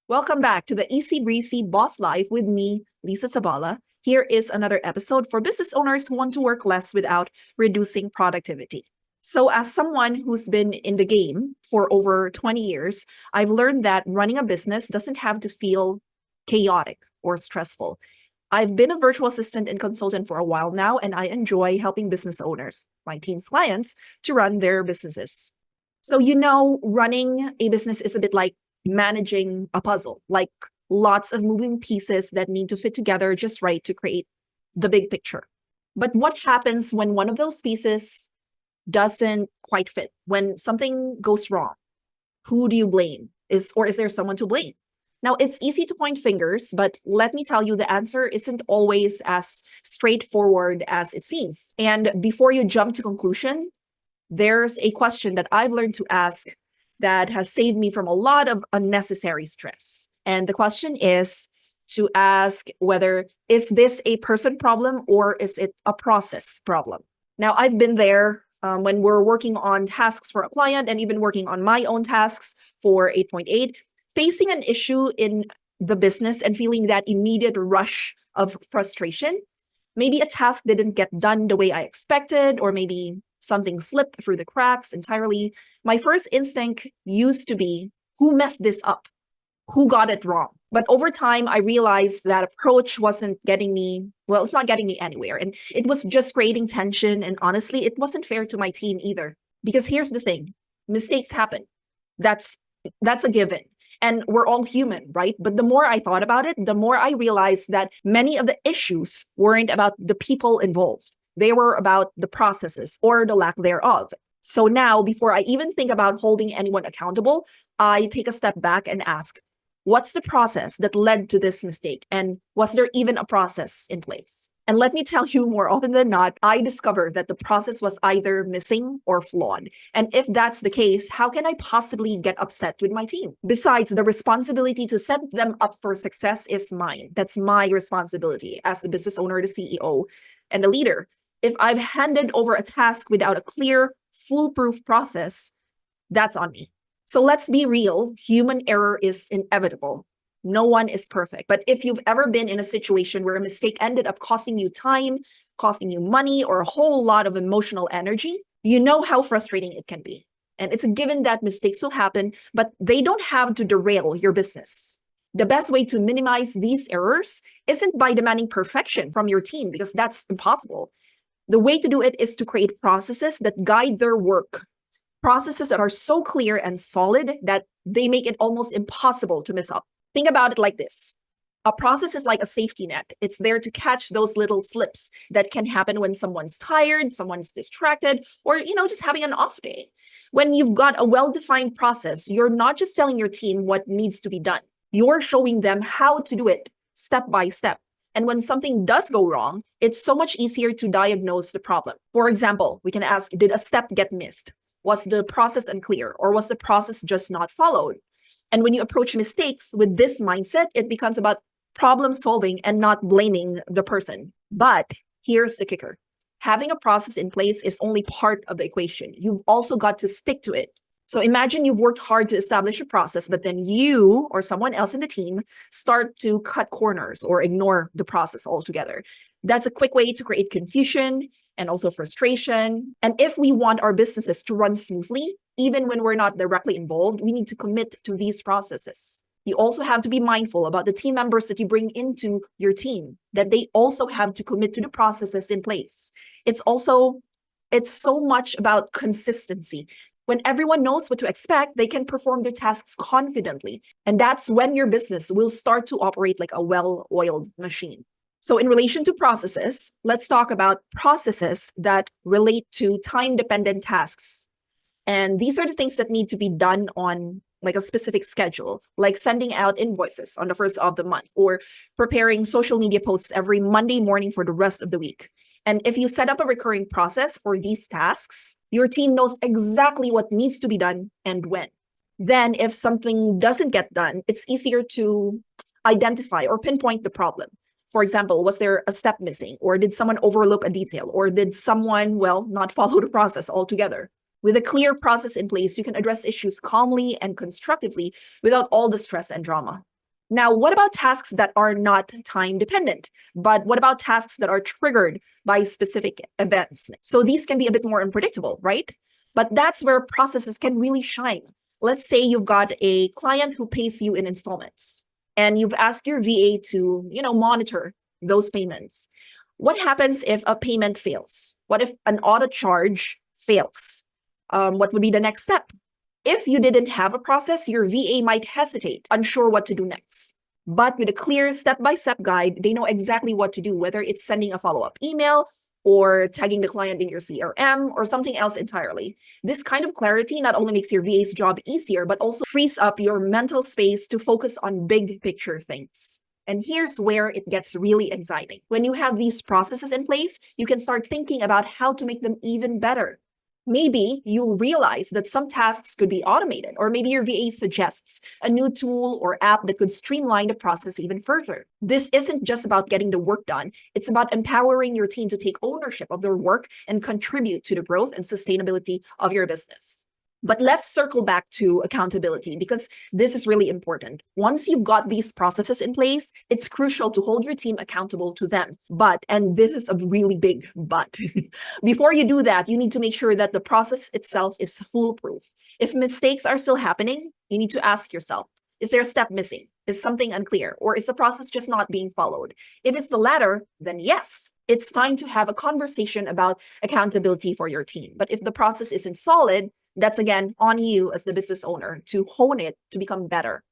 Welcome back to the Easy Breezy Boss Life with me, Lisa Sabala. Here is another episode for business owners who want to work less without reducing productivity. So, as someone who's been in the game for over 20 years, I've learned that running a business doesn't have to feel chaotic or stressful. I've been a virtual assistant and consultant for a while now, and I enjoy helping business owners, my team's clients, to run their businesses. So, running a business is a bit like managing a puzzle, like lots of moving pieces that need to fit together just right to create the big picture. But what happens when one of those pieces doesn't quite fit? When something goes wrong, who do you blame? Is there someone to blame? Now, it's easy to point fingers, but let me tell you, the answer isn't always as straightforward as it seems. And before you jump to conclusion, there's a question that I've learned to ask that has saved me from a lot of unnecessary stress. And the question is to ask whether, is this a person problem or is it a process problem? Now, I've been there when we're working on tasks for a client and even working on my own tasks for 8.8, facing an issue in the business and feeling that immediate rush of frustration. Maybe a task didn't get done the way I expected, or maybe something slipped through the cracks entirely. My first instinct used to be, who messed this up? Who got it wrong? But over time, I realized that approach wasn't getting me, well, it's not getting me anywhere. And it was just creating tension. And honestly, it wasn't fair to my team either. Because here's the thing, mistakes happen. That's a given. And we're all human, right? But the more I thought about it, the more I realized that many of the issues weren't about the people involved. They were about the processes or the lack thereof. So now, before I even think about holding anyone accountable, I take a step back and ask, what's the process that led to this mistake? And was there even a process in place? And let me tell you, more often than not, I discover that the process was either missing or flawed. And if that's the case, how can I possibly get upset with my team? Besides, the responsibility to set them up for success is mine. That's my responsibility as the business owner, the CEO, and the leader. If I've handed over a task without a clear, foolproof process, that's on me. So let's be real, human error is inevitable. No one is perfect. But if you've ever been in a situation where a mistake ended up costing you time, costing you money, or a whole lot of emotional energy, you know how frustrating it can be. And it's a given that mistakes will happen, but they don't have to derail your business. The best way to minimize these errors isn't by demanding perfection from your team, because that's impossible. The way to do it is to create processes that guide their work. Processes that are so clear and solid that they make it almost impossible to mess up. Think about it like this. A process is like a safety net. It's there to catch those little slips that can happen when someone's tired, someone's distracted, or, just having an off day. When you've got a well-defined process, you're not just telling your team what needs to be done. You're showing them how to do it step by step. And when something does go wrong, it's so much easier to diagnose the problem. For example, we can ask, did a step get missed? Was the process unclear, or was the process just not followed? And when you approach mistakes with this mindset, it becomes about problem solving and not blaming the person. But here's the kicker. Having a process in place is only part of the equation. You've also got to stick to it. So imagine you've worked hard to establish a process, but then you or someone else in the team start to cut corners or ignore the process altogether. That's a quick way to create confusion and also frustration. And if we want our businesses to run smoothly, even when we're not directly involved, we need to commit to these processes. You also have to be mindful about the team members that you bring into your team, that they also have to commit to the processes in place. It's so much about consistency. When everyone knows what to expect, they can perform their tasks confidently. And that's when your business will start to operate like a well-oiled machine. So in relation to processes, let's talk about processes that relate to time-dependent tasks. And these are the things that need to be done on like a specific schedule, like sending out invoices on the first of the month or preparing social media posts every Monday morning for the rest of the week. And if you set up a recurring process for these tasks, your team knows exactly what needs to be done and when. Then if something doesn't get done, it's easier to identify or pinpoint the problem. For example, was there a step missing, or did someone overlook a detail, or did someone, not follow the process altogether? With a clear process in place, you can address issues calmly and constructively without all the stress and drama. Now, what about tasks that are not time dependent? But what about tasks that are triggered by specific events? So these can be a bit more unpredictable, right? But that's where processes can really shine. Let's say you've got a client who pays you in installments and you've asked your VA to, monitor those payments. What happens if a payment fails? What if an auto charge fails? What would be the next step? If you didn't have a process, your VA might hesitate, unsure what to do next. But with a clear step-by-step guide, they know exactly what to do, whether it's sending a follow-up email or tagging the client in your CRM or something else entirely. This kind of clarity not only makes your VA's job easier, but also frees up your mental space to focus on big picture things. And here's where it gets really exciting. When you have these processes in place, you can start thinking about how to make them even better. Maybe you'll realize that some tasks could be automated, or maybe your VA suggests a new tool or app that could streamline the process even further. This isn't just about getting the work done, it's about empowering your team to take ownership of their work and contribute to the growth and sustainability of your business. But let's circle back to accountability because this is really important. Once you've got these processes in place, it's crucial to hold your team accountable to them. But, and this is a really big but, before you do that, you need to make sure that the process itself is foolproof. If mistakes are still happening, you need to ask yourself, is there a step missing? Is something unclear? Or is the process just not being followed? If it's the latter, then yes, it's time to have a conversation about accountability for your team. But if the process isn't solid, that's again on you as the business owner to hone it to become better.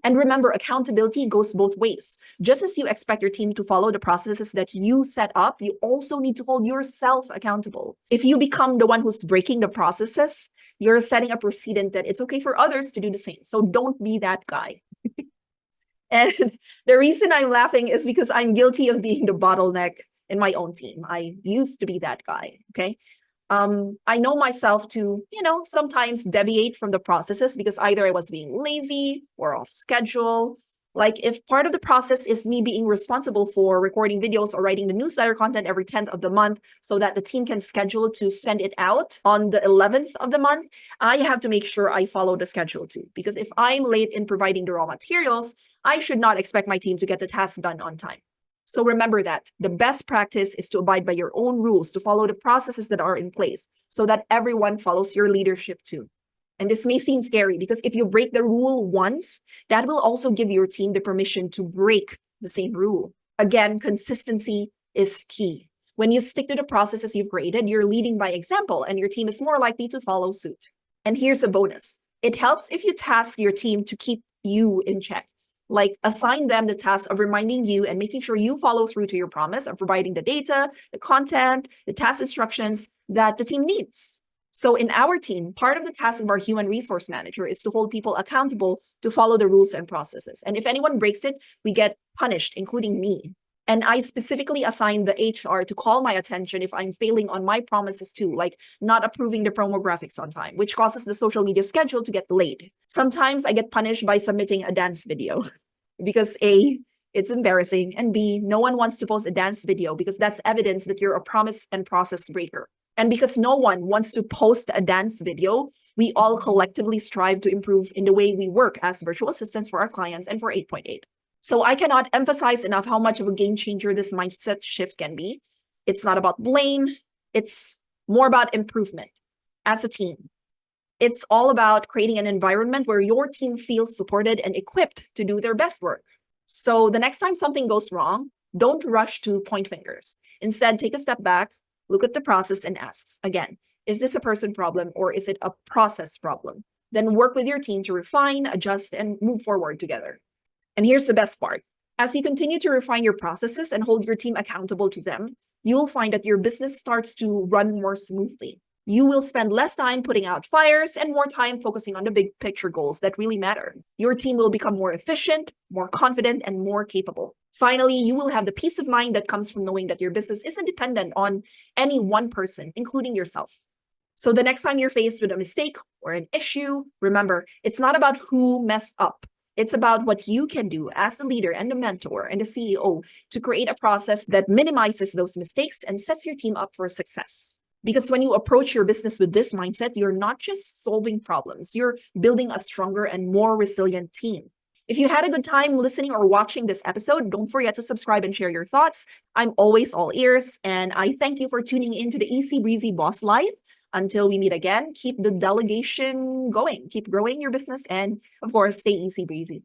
And remember, accountability goes both ways. Just as you expect your team to follow the processes that you set up, you also need to hold yourself accountable. If you become the one who's breaking the processes, you're setting a precedent that it's okay for others to do the same. So don't be that guy. And the reason I'm laughing is because I'm guilty of being the bottleneck in my own team. I used to be that guy, okay? I know myself to, sometimes deviate from the processes because either I was being lazy or off schedule. Like if part of the process is me being responsible for recording videos or writing the newsletter content every 10th of the month so that the team can schedule to send it out on the 11th of the month, I have to make sure I follow the schedule too. Because if I'm late in providing the raw materials, I should not expect my team to get the task done on time. So remember that the best practice is to abide by your own rules, to follow the processes that are in place so that everyone follows your leadership too. And this may seem scary because if you break the rule once, that will also give your team the permission to break the same rule. Again, consistency is key. When you stick to the processes you've created, you're leading by example and your team is more likely to follow suit. And here's a bonus. It helps if you task your team to keep you in check. Like assign them the task of reminding you and making sure you follow through to your promise of providing the data, the content, the task instructions that the team needs. So in our team, part of the task of our human resource manager is to hold people accountable to follow the rules and processes. And if anyone breaks it, we get punished, including me. And I specifically assign the HR to call my attention if I'm failing on my promises too, like not approving the promo graphics on time, which causes the social media schedule to get delayed. Sometimes I get punished by submitting a dance video because A, it's embarrassing, and B, no one wants to post a dance video because that's evidence that you're a promise and process breaker. And because no one wants to post a dance video, we all collectively strive to improve in the way we work as virtual assistants for our clients and for 8.8. So I cannot emphasize enough how much of a game changer this mindset shift can be. It's not about blame. It's more about improvement as a team. It's all about creating an environment where your team feels supported and equipped to do their best work. So the next time something goes wrong, don't rush to point fingers. Instead, take a step back, look at the process and ask, again, is this a person problem or is it a process problem? Then work with your team to refine, adjust, and move forward together. And here's the best part. As you continue to refine your processes and hold your team accountable to them, you'll find that your business starts to run more smoothly. You will spend less time putting out fires and more time focusing on the big picture goals that really matter. Your team will become more efficient, more confident, and more capable. Finally, you will have the peace of mind that comes from knowing that your business isn't dependent on any one person, including yourself. So the next time you're faced with a mistake or an issue, remember, it's not about who messed up. It's about what you can do as the leader and the mentor and the CEO to create a process that minimizes those mistakes and sets your team up for success. Because when you approach your business with this mindset, you're not just solving problems, you're building a stronger and more resilient team. If you had a good time listening or watching this episode, don't forget to subscribe and share your thoughts. I'm always all ears, and I thank you for tuning in to the Easy Breezy Boss Life. Until we meet again, keep the delegation going, keep growing your business, and of course, stay easy breezy.